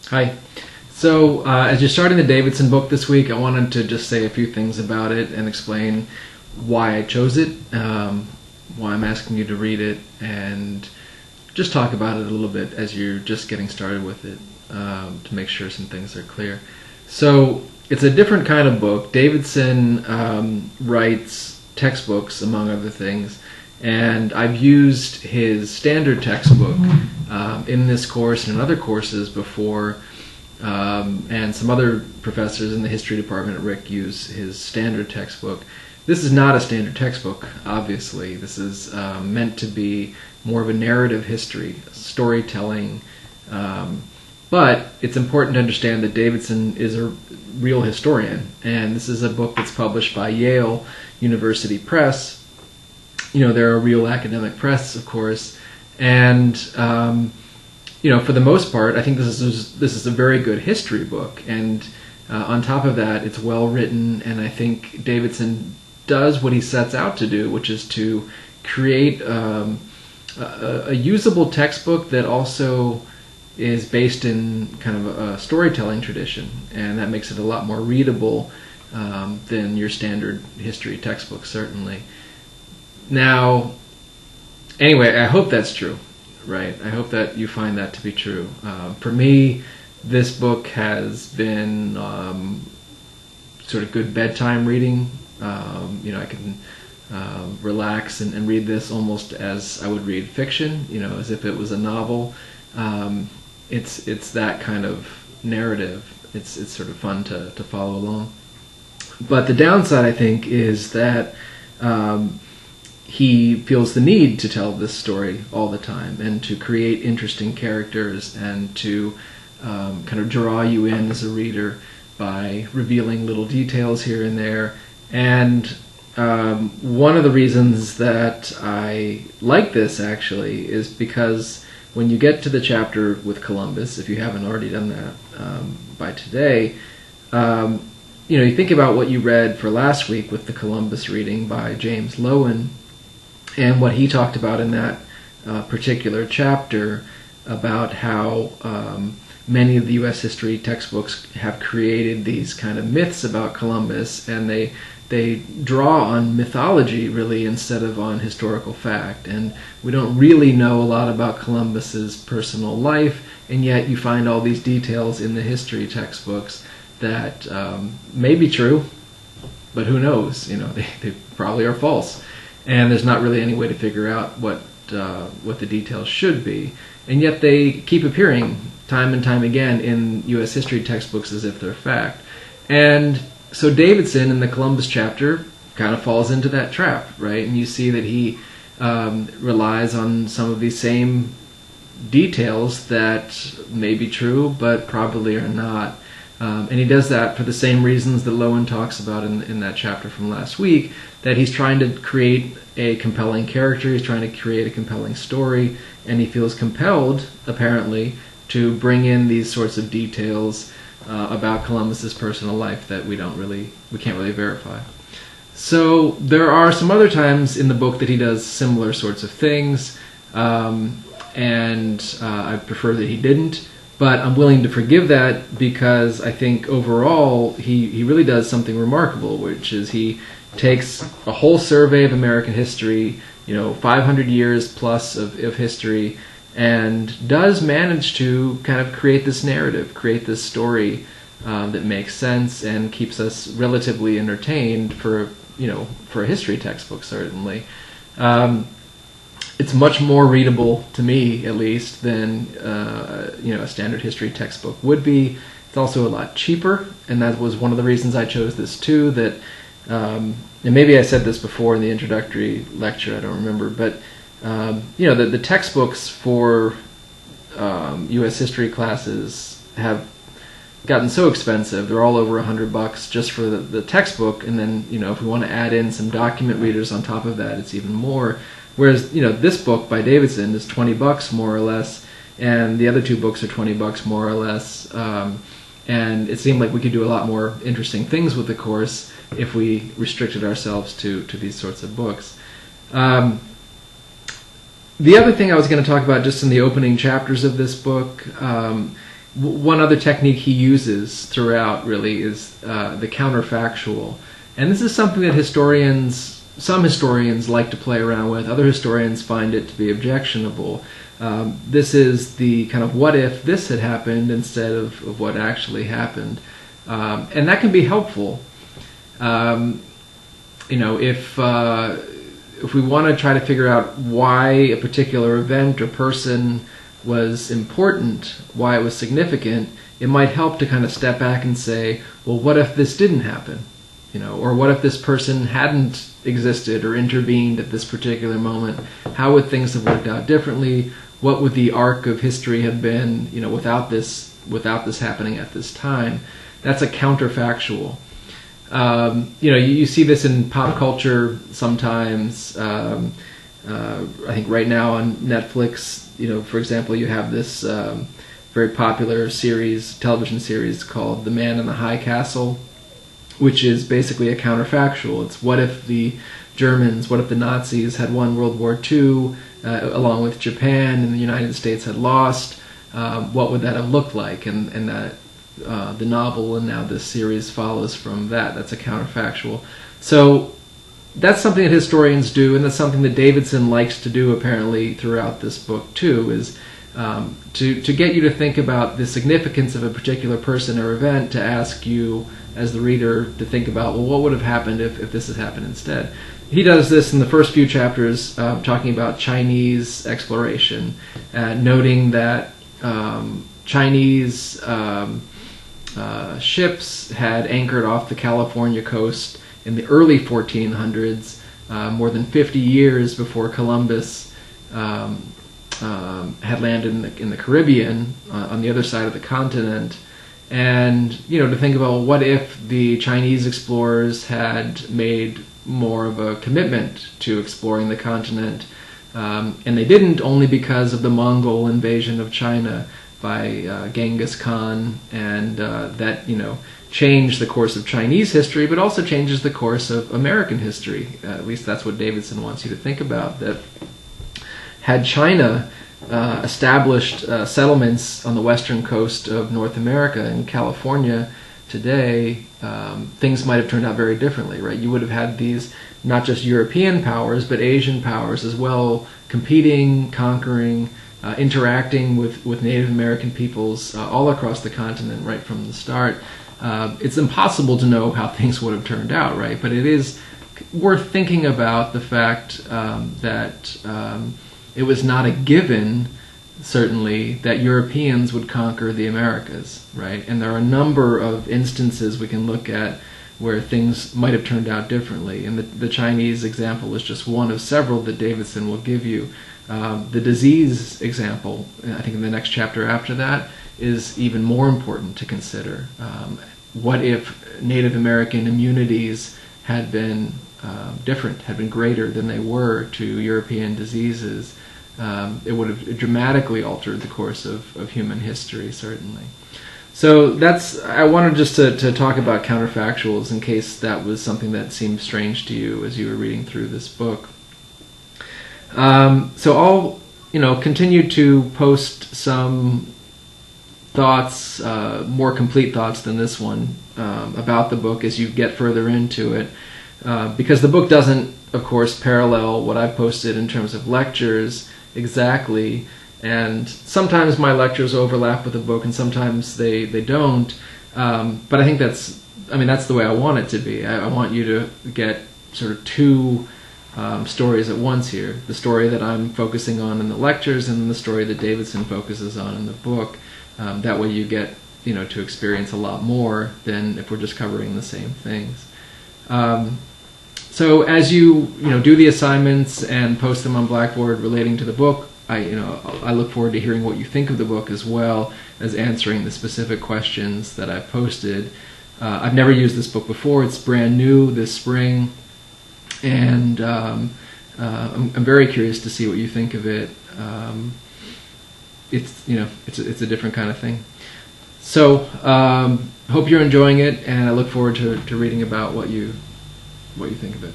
Hi. So, as you're starting the Davidson book this week, I wanted to just say a few things about it and explain why I chose it, why I'm asking you to read it, and just talk about it a little bit as you're just getting started with it, to make sure some things are clear. So, it's a different kind of book. Davidson writes textbooks, among other things, and I've used his standard textbook in this course and in other courses before, and some other professors in the history department at Rick use his standard textbook. This is not a standard textbook, obviously. This is meant to be more of a narrative history, storytelling, but it's important to understand that Davidson is a real historian, and this is a book that's published by Yale University Press. You know, they're a real academic press, of course, and for the most part, I think this is a very good history book, and on top of that, it's well written, and I think Davidson does what he sets out to do, which is to create a usable textbook that also is based in kind of a storytelling tradition, and that makes it a lot more readable than your standard history textbook, certainly. Now, anyway, I hope that's true, right? I hope that you find that to be true. For me, this book has been sort of good bedtime reading. I can relax and read this almost as I would read fiction, as if it was a novel. It's that kind of narrative. It's sort of fun to follow along. But the downside, I think, is that he feels the need to tell this story all the time and to create interesting characters and to kind of draw you in as a reader by revealing little details here and there. And one of the reasons that I like this, actually, is because when you get to the chapter with Columbus, if you haven't already done that by today, you think about what you read for last week with the Columbus reading by James Loewen, and what he talked about in that particular chapter about how many of the U.S. history textbooks have created these kind of myths about Columbus, and they draw on mythology, really, instead of on historical fact. And we don't really know a lot about Columbus's personal life, and yet you find all these details in the history textbooks that may be true, but who knows? They probably are false. And there's not really any way to figure out what the details should be. And yet they keep appearing time and time again in U.S. history textbooks as if they're fact. And so Davidson, in the Columbus chapter, kind of falls into that trap, right? And you see that he relies on some of these same details that may be true, but probably are not. And he does that for the same reasons that Loewen talks about in that chapter from last week, that he's trying to create a compelling character, he's trying to create a compelling story, and he feels compelled, apparently, to bring in these sorts of details about Columbus's personal life that we can't really verify. So there are some other times in the book that he does similar sorts of things, and I prefer that he didn't. But I'm willing to forgive that because I think overall he really does something remarkable, which is he takes a whole survey of American history, 500 years plus of history, and does manage to kind of create this narrative, create this story that makes sense and keeps us relatively entertained for a history textbook, certainly. It's much more readable, to me at least, than a standard history textbook would be. It's also a lot cheaper, and that was one of the reasons I chose this too. That, and maybe I said this before in the introductory lecture, I don't remember, but the textbooks for U.S. history classes have gotten so expensive. They're all over $100 just for the textbook, and then if we want to add in some document readers on top of that, it's even more. Whereas, this book by Davidson is $20 more or less, and the other two books are $20 more or less. And it seemed like we could do a lot more interesting things with the course if we restricted ourselves to these sorts of books. The other thing I was going to talk about just in the opening chapters of this book one other technique he uses throughout really is the counterfactual. And this is something that some historians like to play around with. Other historians find it to be objectionable. This is the kind of what if this had happened instead of what actually happened. And that can be helpful. If we want to try to figure out why a particular event or person was important, why it was significant, it might help to kind of step back and say, well, what if this didn't happen? Or what if this person hadn't existed or intervened at this particular moment? How would things have worked out differently? What would the arc of history have been, without this happening at this time? That's a counterfactual. You see this in pop culture sometimes. I think right now on Netflix, for example, you have this very popular television series called The Man in the High Castle, which is basically a counterfactual. It's what if the Nazis had won World War II along with Japan, and the United States had lost? What would that have looked like? And that the novel and now this series follows from that. That's a counterfactual. So that's something that historians do, and that's something that Davidson likes to do apparently throughout this book too, is to get you to think about the significance of a particular person or event, to ask you as the reader to think about, well, what would have happened if this had happened instead? He does this in the first few chapters, talking about Chinese exploration, noting that Chinese ships had anchored off the California coast in the early 1400s, more than 50 years before Columbus had landed in the Caribbean on the other side of the continent. And to think about, well, what if the Chinese explorers had made more of a commitment to exploring the continent, and they didn't, only because of the Mongol invasion of China by Genghis Khan, and that changed the course of Chinese history, but also changes the course of American history. At least that's what Davidson wants you to think about. That had China established settlements on the western coast of North America and California today, things might have turned out very differently, right? You would have had these not just European powers, but Asian powers as well, competing, conquering, interacting with Native American peoples all across the continent right from the start. It's impossible to know how things would have turned out, right? But it is worth thinking about the fact that it was not a given, certainly, that Europeans would conquer the Americas, right? And there are a number of instances we can look at where things might have turned out differently. And the Chinese example is just one of several that Davidson will give you. The disease example, I think in the next chapter after that, is even more important to consider. What if Native American immunities had been different, had been greater than they were to European diseases? It would have dramatically altered the course of human history, certainly. So I wanted just to talk about counterfactuals in case that was something that seemed strange to you as you were reading through this book. So I'll continue to post some thoughts, more complete thoughts than this one, about the book as you get further into it, because the book doesn't, of course, parallel what I've posted in terms of lectures exactly, and sometimes my lectures overlap with the book and sometimes they don't, but I think that's the way I want it to be. I want you to get sort of two stories at once here. The story that I'm focusing on in the lectures and the story that Davidson focuses on in the book. That way you get to experience a lot more than if we're just covering the same things. So as you do the assignments and post them on Blackboard relating to the book, I look forward to hearing what you think of the book as well as answering the specific questions that I've posted. I've never used this book before. It's brand new this spring, and I'm very curious to see what you think of it. It's a different kind of thing. So hope you're enjoying it, and I look forward to reading about what you think of it.